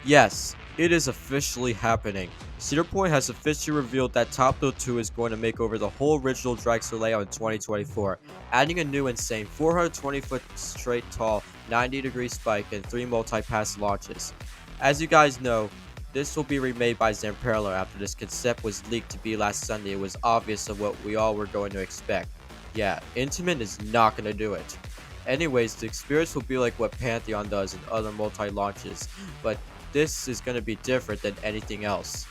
Yes, it is officially happening. Cedar Point has officially revealed that Top Thrill 2 is going to make over the whole original dragster layout in 2024, adding a new insane 420-foot straight tall 90-degree spike and 3 multi-pass launches. As you guys know, this will be remade by Zamperla after this concept was leaked to be last Sunday. It was obvious of what we all were going to expect. Yeah, Intamin is not going to do it. Anyways, the experience will be like what Pantheon does in other multi-launches, but this is going to be different than anything else.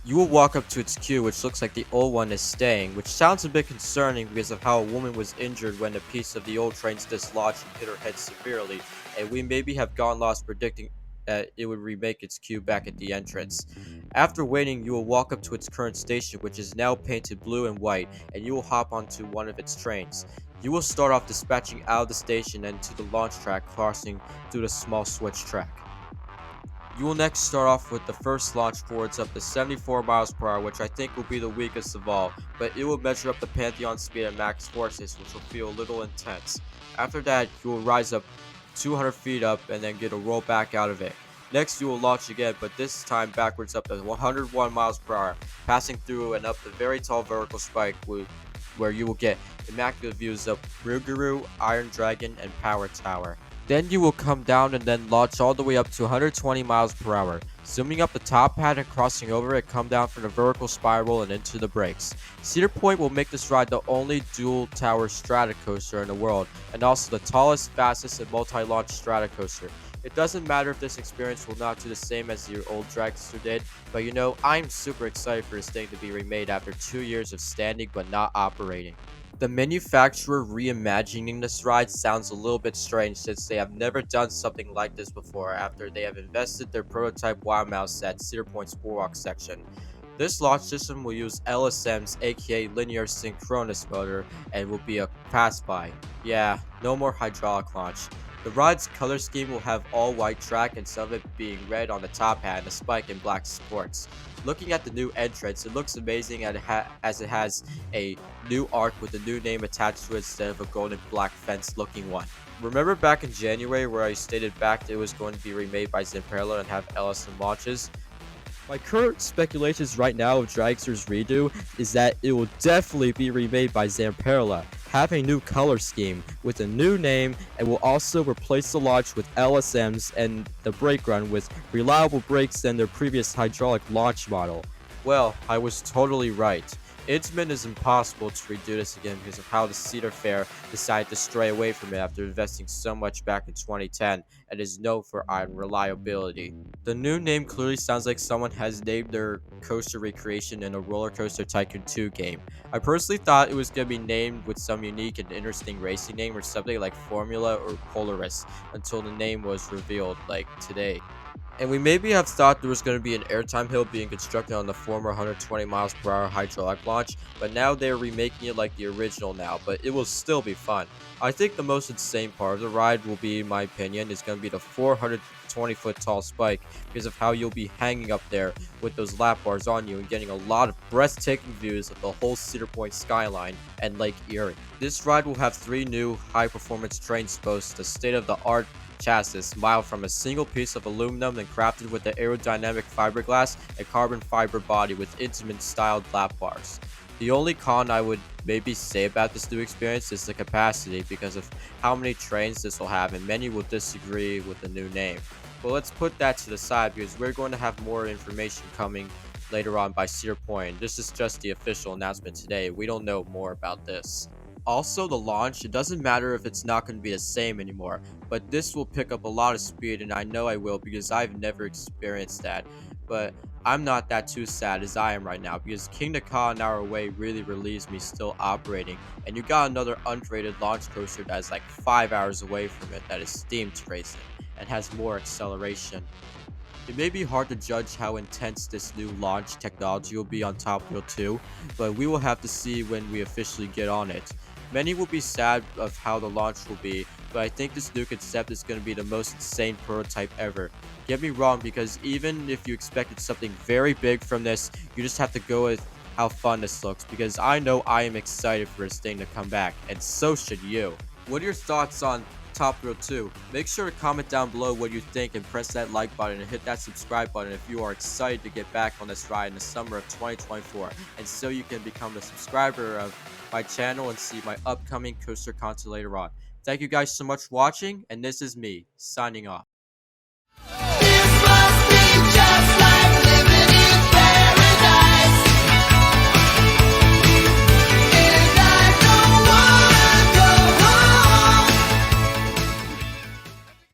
You will walk up to its queue, which looks like the old one is staying, which sounds a bit concerning because of how a woman was injured when a piece of the old train's dislodged and hit her head severely, and we maybe have gone lost predicting that it would remake its queue back at the entrance. After waiting, you will walk up to its current station, which is now painted blue and white, and you will hop onto one of its trains. You will start off dispatching out of the station and to the launch track, crossing through the small switch track. You will next start off with the first launch forwards up to 74 miles per hour, which I think will be the weakest of all, but it will measure up the Pantheon speed at max forces, which will feel a little intense. After that, you will rise up 200 feet up and then get a roll back out of it. Next, you will launch again, but this time backwards up to 101 miles per hour, passing through and up the very tall vertical spike where you will get immaculate views of Rougarou, Iron Dragon, and Power Tower. Then you will come down and then launch all the way up to 120 miles per hour. Zooming up the top pad and crossing over it, come down for the vertical spiral and into the brakes. Cedar Point will make this ride the only dual tower stratocoaster in the world, and also the tallest, fastest, and multi-launch stratocoaster. It doesn't matter if this experience will not do the same as your old dragster did, but I'm super excited for this thing to be remade after 2 years of standing but not operating. The manufacturer reimagining this ride sounds a little bit strange since they have never done something like this before after they have invested their prototype Wild Mouse at Cedar Point's Boardwalk section. This launch system will use LSM's aka Linear Synchronous Motor and will be a pass-by. Yeah, no more hydraulic launch. The ride's color scheme will have all white track and some of it being red on the top hat and a spike in black supports. Looking at the new entrance, it looks amazing as it has a new arc with a new name attached to it instead of a golden black fence looking one. Remember back in January where I stated back that it was going to be remade by Zamperla and have LSM launches? My current speculations right now of Dragster's redo is that it will definitely be remade by Zamperla, have a new color scheme with a new name, and will also replace the launch with LSMs and the brake run with reliable brakes than their previous hydraulic launch model. Well, I was totally right. Intamin is impossible to redo this again because of how the Cedar Fair decided to stray away from it after investing so much back in 2010 and is known for unreliability. The new name clearly sounds like someone has named their coaster recreation in a Roller Coaster Tycoon 2 game. I personally thought it was going to be named with some unique and interesting racing name or something like Formula or Polaris until the name was revealed, like today. And we maybe have thought there was going to be an airtime hill being constructed on the former 120 miles per hour hydraulic launch, but now they're remaking it like the original now, but it will still be fun. I think the most insane part of the ride will be, in my opinion, is going to be the 420 foot tall spike because of how you'll be hanging up there with those lap bars on you and getting a lot of breathtaking views of the whole Cedar Point skyline and Lake Erie. This ride will have 3 new high performance trains boast the state of the art chassis modeled from a single piece of aluminum and crafted with the aerodynamic fiberglass and carbon fiber body with intimate styled lap bars. The only con I would maybe say about this new experience is the capacity because of how many trains this will have, and many will disagree with the new name. But let's put that to the side because we're going to have more information coming later on by Cedar Point. This is just the official announcement today. We don't know more about this. Also, the launch, it doesn't matter if it's not going to be the same anymore, but this will pick up a lot of speed, and I know I will because I've never experienced that. But I'm not that too sad as I am right now because King Ka an hour away really relieves me still operating, and you got another underrated launch coaster that is like 5 hours away from it that is steamed racing and has more acceleration. It may be hard to judge how intense this new launch technology will be on Top Thrill 2, but we will have to see when we officially get on it. Many will be sad of how the launch will be, but I think this new concept is going to be the most insane prototype ever. Get me wrong, because even if you expected something very big from this, you just have to go with how fun this looks, because I know I am excited for this thing to come back, and so should you. What are your thoughts on Top Thrill 2. Make sure to comment down below what you think and press that like button and hit that subscribe button if you are excited to get back on this ride in the summer of 2024, and so you can become a subscriber of my channel and see my upcoming coaster content later on. Thank you guys so much for watching, and this is me, signing off.